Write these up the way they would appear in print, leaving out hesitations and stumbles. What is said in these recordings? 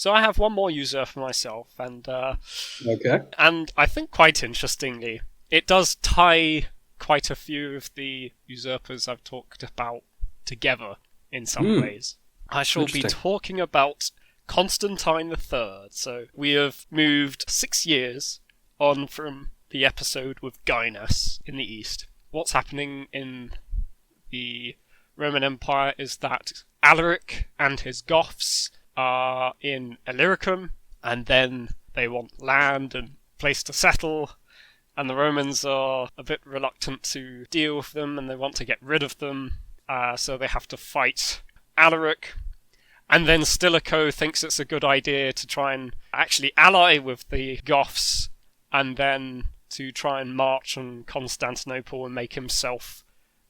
So I have one more usurper myself, and Okay. I think quite interestingly, it does tie quite a few of the usurpers I've talked about together in some Hmm. ways. I shall be Interesting. talking about Constantine III. So we have moved 6 years on from the episode with Gainas in the east. What's happening in the Roman Empire is that Alaric and his Goths are in Illyricum, and then they want land and place to settle, and the Romans are a bit reluctant to deal with them, and they want to get rid of them, so they have to fight Alaric. And then Stilicho thinks it's a good idea to try and actually ally with the Goths, and then to try and march on Constantinople and make himself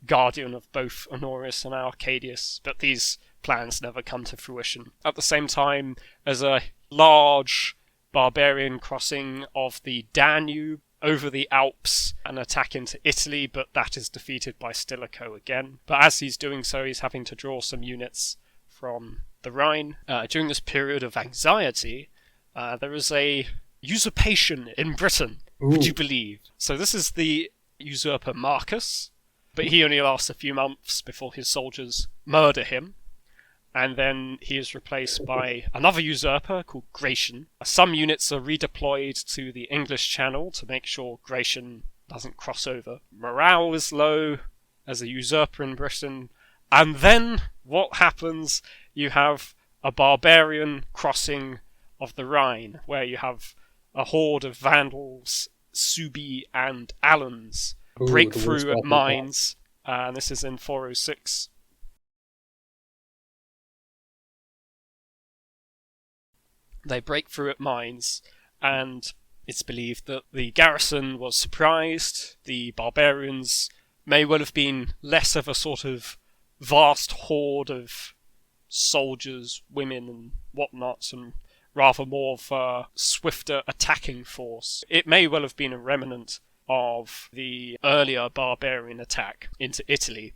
guardian of both Honorius and Arcadius, but these plans never come to fruition. At the same time, there's a large barbarian crossing of the Danube over the Alps and attack into Italy, but that is defeated by Stilicho again. But as he's doing so, he's having to draw some units from the Rhine. During this period of anxiety, there is a usurpation in Britain, would you Ooh. believe? So this is the usurper Marcus, but he only lasts a few months before his soldiers murder him, and then he is replaced by another usurper called Gratian. Some units are redeployed to the English Channel to make sure Gratian doesn't cross over. Morale is low as a usurper in Britain, and then what happens? You have a barbarian crossing of the Rhine, where you have a horde of Vandals, Suebi, and Alans Ooh, break the worst through at possible plot. Mainz, and this is in 406. They break through at Mainz, and it's believed that the garrison was surprised. The barbarians may well have been less of a sort of vast horde of soldiers, women, and whatnot, and rather more of a swifter attacking force. It may well have been a remnant of the earlier barbarian attack into Italy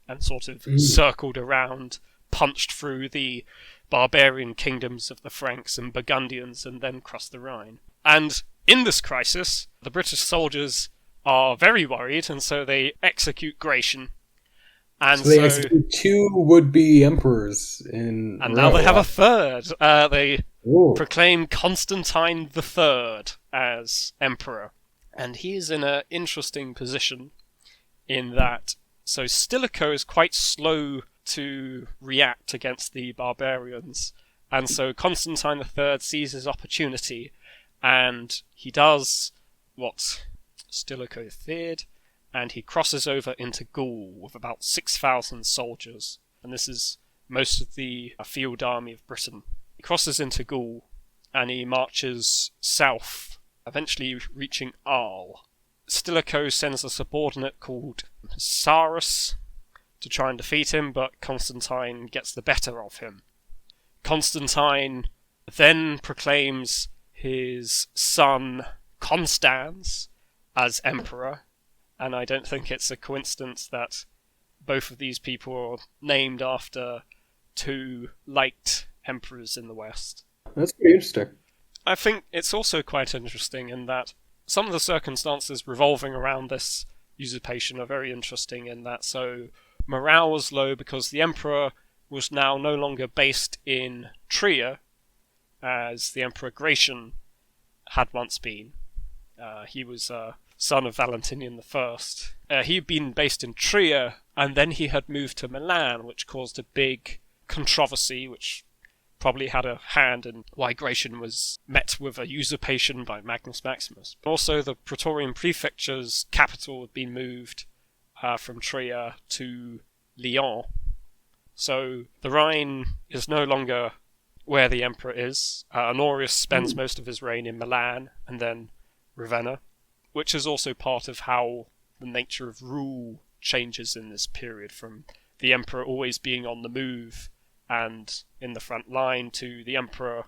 and sort of Mm. circled around, punched through the barbarian kingdoms of the Franks and Burgundians, and then crossed the Rhine. And in this crisis, the British soldiers are very worried, and so they execute Gratian. And So they so, execute two would-be emperors in a and now row. they have a Wow. third. They Ooh. proclaim Constantine III as emperor. And he is in an interesting position in that, so Stilicho is quite slow to react against the barbarians, and so Constantine III sees his opportunity, and he does what Stilicho feared, and he crosses over into Gaul with about 6,000 soldiers, and this is most of the field army of Britain. He crosses into Gaul, and he marches south, eventually reaching Arles. Stilicho sends a subordinate called Sarus to try and defeat him, but Constantine gets the better of him. Constantine then proclaims his son Constans as emperor, and I don't think it's a coincidence that both of these people are named after two liked emperors in the West. That's pretty interesting. I think it's also quite interesting in that some of the circumstances revolving around this usurpation are very interesting in that, so morale was low because the emperor was now no longer based in Trier, as the Emperor Gratian had once been. He was a son of Valentinian I. He'd been based in Trier, and then he had moved to Milan, which caused a big controversy, which probably had a hand in why Gratian was met with a usurpation by Magnus Maximus. Also, the Praetorian Prefecture's capital had been moved from Trier to Lyon. So the Rhine is no longer where the emperor is. Honorius spends most of his reign in Milan and then Ravenna, which is also part of how the nature of rule changes in this period, from the emperor always being on the move and in the front line to the emperor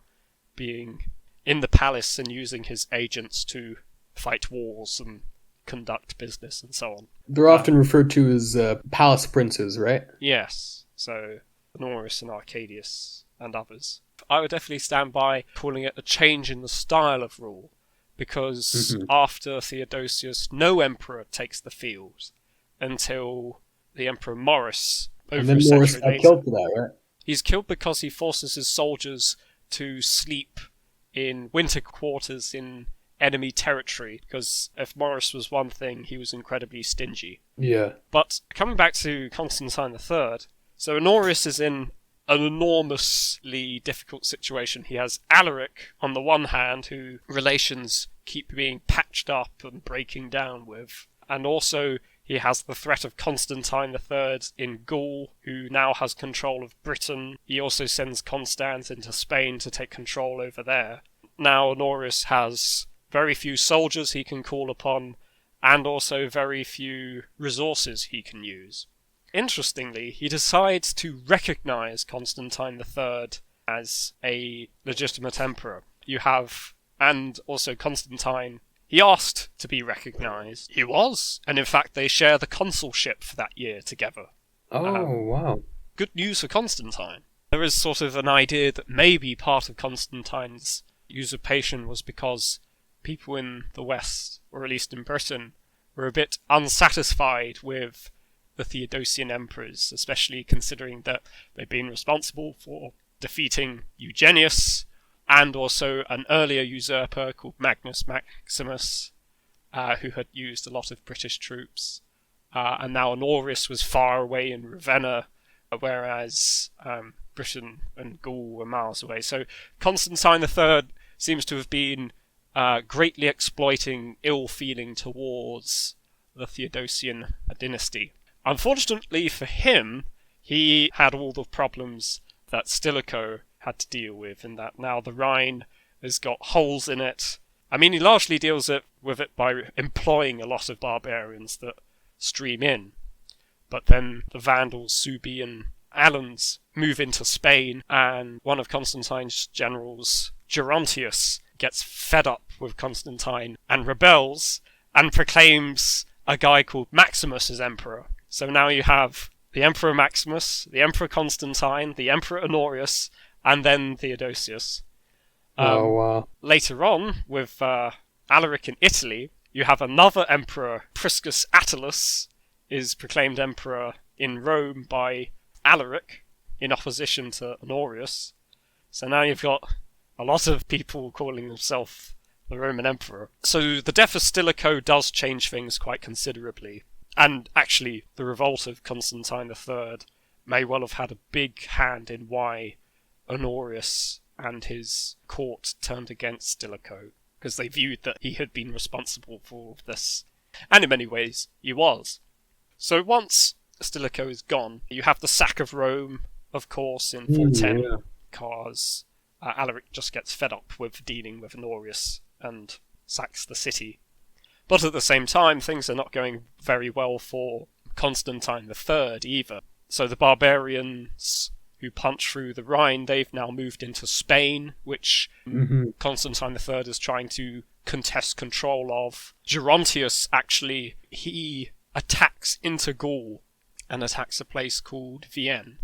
being in the palace and using his agents to fight wars and conduct business and so on. They're often referred to as palace princes, right? Yes, so Honorius and Arcadius and others. I would definitely stand by calling it a change in the style of rule, because after Theodosius, no emperor takes the field until the Emperor Maurice, And over then a Morris century got later. killed for that, right? He's killed because he forces his soldiers to sleep in winter quarters in enemy territory, because if Maurice was one thing, he was incredibly stingy. Yeah. But coming back to Constantine III, so Honorius is in an enormously difficult situation. He has Alaric on the one hand, who relations keep being patched up and breaking down with, and also he has the threat of Constantine III in Gaul, who now has control of Britain. He also sends Constans into Spain to take control over there. Now Honorius has very few soldiers he can call upon, and also very few resources he can use. Interestingly, he decides to recognize Constantine III as a legitimate emperor. And also Constantine, he asked to be recognized. He was, and in fact they share the consulship for that year together. Oh, wow. Good news for Constantine. There is sort of an idea that maybe part of Constantine's usurpation was because people in the West, or at least in Britain, were a bit unsatisfied with the Theodosian emperors, especially considering that they'd been responsible for defeating Eugenius, and also an earlier usurper called Magnus Maximus, who had used a lot of British troops. And now Honorius was far away in Ravenna, whereas Britain and Gaul were miles away. So Constantine III seems to have been greatly exploiting ill feeling towards the Theodosian dynasty. Unfortunately for him, he had all the problems that Stilicho had to deal with, in that now the Rhine has got holes in it. I mean, he largely deals with it by employing a lot of barbarians that stream in. But then the Vandals, Suebi and Alans move into Spain, and one of Constantine's generals, Gerontius, gets fed up with Constantine and rebels and proclaims a guy called Maximus as emperor. So now you have the Emperor Maximus, the Emperor Constantine, the Emperor Honorius, and then Theodosius. Wow. Later on, with Alaric in Italy, you have another emperor, Priscus Attalus, is proclaimed emperor in Rome by Alaric, in opposition to Honorius. So now you've got a lot of people calling themselves the Roman emperor. So the death of Stilicho does change things quite considerably. And actually, the revolt of Constantine III may well have had a big hand in why Honorius and his court turned against Stilicho, because they viewed that he had been responsible for all of this. And in many ways, he was. So once Stilicho is gone, you have the sack of Rome, of course, in 410, because Alaric just gets fed up with dealing with Honorius and sacks the city. But at the same time, things are not going very well for Constantine III either. So the barbarians who punch through the Rhine, they've now moved into Spain, which Constantine III is trying to contest control of. Gerontius, actually, he attacks into Gaul and attacks a place called Vienne.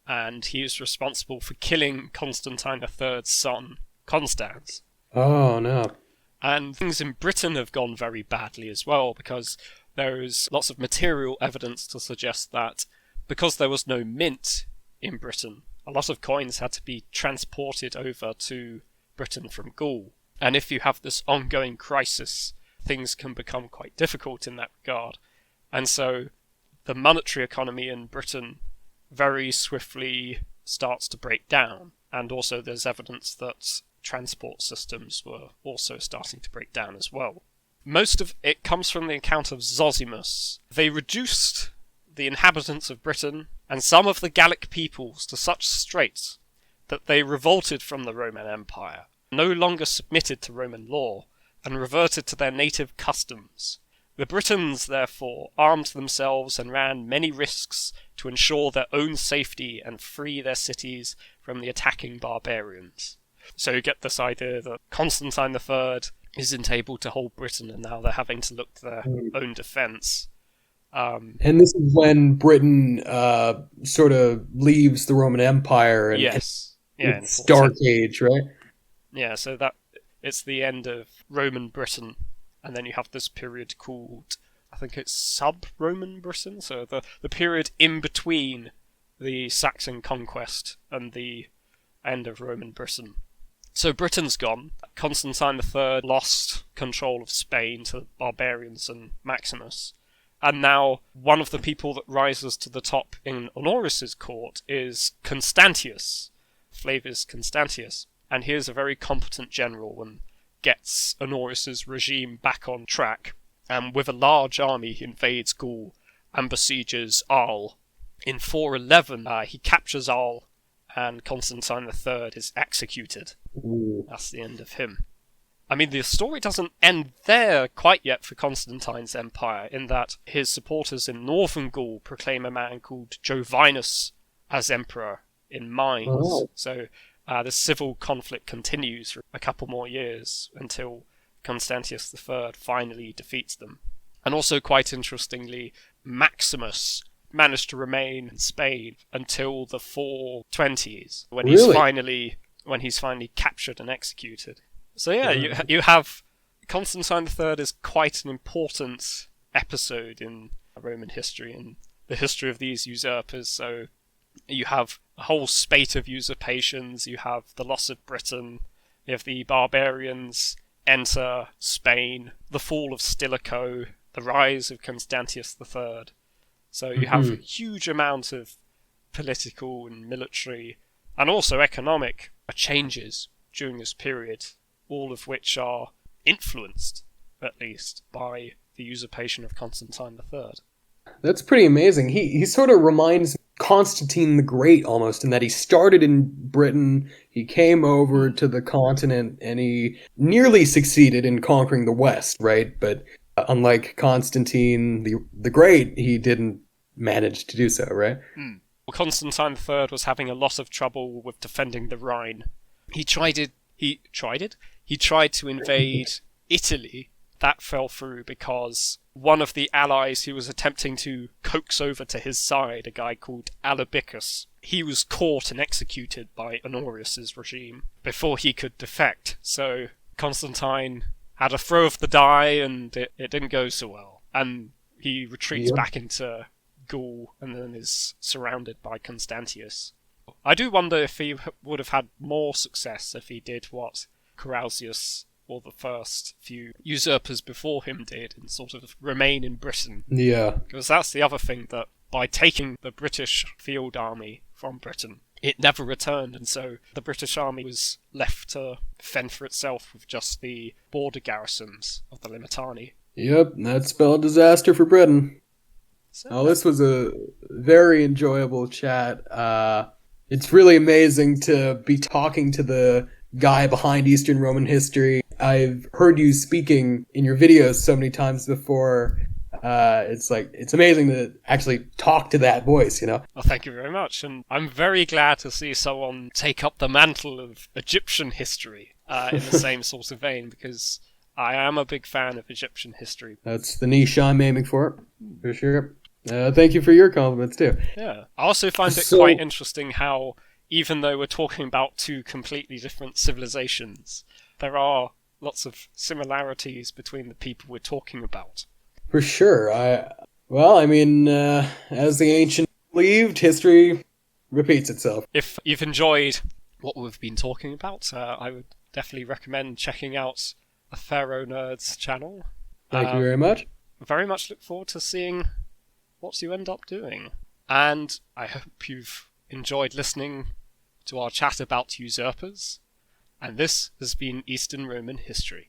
And he is responsible for killing Constantine III's son, Constans. Oh, no. And things in Britain have gone very badly as well, because there is lots of material evidence to suggest that because there was no mint in Britain, a lot of coins had to be transported over to Britain from Gaul. And if you have this ongoing crisis, things can become quite difficult in that regard. And so the monetary economy in Britain very swiftly starts to break down. And also there's evidence that transport systems were also starting to break down as well. Most of it comes from the account of Zosimus. They reduced the inhabitants of Britain and some of the Gallic peoples to such straits that they revolted from the Roman Empire, no longer submitted to Roman law, and reverted to their native customs. The Britons, therefore, armed themselves and ran many risks to ensure their own safety and free their cities from the attacking barbarians. So you get this idea that Constantine III isn't able to hold Britain, and now they're having to look to their own defence. And this is when Britain sort of leaves the Roman Empire and yes. Yeah, in It's Dark Age, right? Yeah, so it's the end of Roman Britain, and then you have this period called, I think it's sub-Roman Britain, so the period in between the Saxon conquest and the end of Roman Britain. So Britain's gone. Constantine III lost control of Spain to the barbarians and Maximus. And now one of the people that rises to the top in Honorius's court is Constantius, Flavius Constantius. And he is a very competent general and gets Honorius's regime back on track. And with a large army, he invades Gaul and besieges Arles. In 411, he captures Arles, and Constantine III is executed. Ooh. That's the end of him. I mean, the story doesn't end there quite yet for Constantine's empire, in that his supporters in northern Gaul proclaim a man called Jovinus as emperor in Mainz. Oh. So the civil conflict continues for a couple more years until Constantius III finally defeats them. And also, quite interestingly, Maximus managed to remain in Spain until the 420s, when he's finally captured and executed. So yeah, you have Constantine III is quite an important episode in Roman history and the history of these usurpers. So you have a whole spate of usurpations, you have the loss of Britain, you have the barbarians enter Spain, the fall of Stilicho, the rise of Constantius III. So you have a huge amount of political and military and also economic changes during this period, all of which are influenced, at least, by the usurpation of Constantine III. That's pretty amazing. He sort of reminds Constantine the Great almost, in that he started in Britain, he came over to the continent, and he nearly succeeded in conquering the West, right? But unlike Constantine the Great, he didn't manage to do so, right? Well, Constantine III was having a lot of trouble with defending the Rhine. He tried to invade Italy. That fell through because one of the allies he was attempting to coax over to his side, a guy called Alabicus, he was caught and executed by Honorius's regime before he could defect. So Constantine had a throw of the die, and it didn't go so well. And he retreats back into Gaul and then is surrounded by Constantius. I do wonder if he would have had more success if he did what Carausius or the first few usurpers before him did and sort of remain in Britain. Yeah. Because that's the other thing, that by taking the British field army from Britain, it never returned, and so the British army was left to fend for itself with just the border garrisons of the Limitani. Yep, that spelled disaster for Britain. So, this was a very enjoyable chat. It's really amazing to be talking to the guy behind Eastern Roman history. I've heard you speaking in your videos so many times before. It's amazing to actually talk to that voice, you know? Well, thank you very much, and I'm very glad to see someone take up the mantle of Egyptian history in the same sort of vein, because I am a big fan of Egyptian history. That's the niche I'm aiming for sure. Thank you for your compliments, too. Yeah. I also find it quite interesting how, even though we're talking about two completely different civilizations, there are lots of similarities between the people we're talking about. For sure. As the ancients believed, history repeats itself. If you've enjoyed what we've been talking about, I would definitely recommend checking out the Pharaoh Nerd's channel. Thank you very much. Very much look forward to seeing what you end up doing. And I hope you've enjoyed listening to our chat about usurpers. And this has been Eastern Roman History.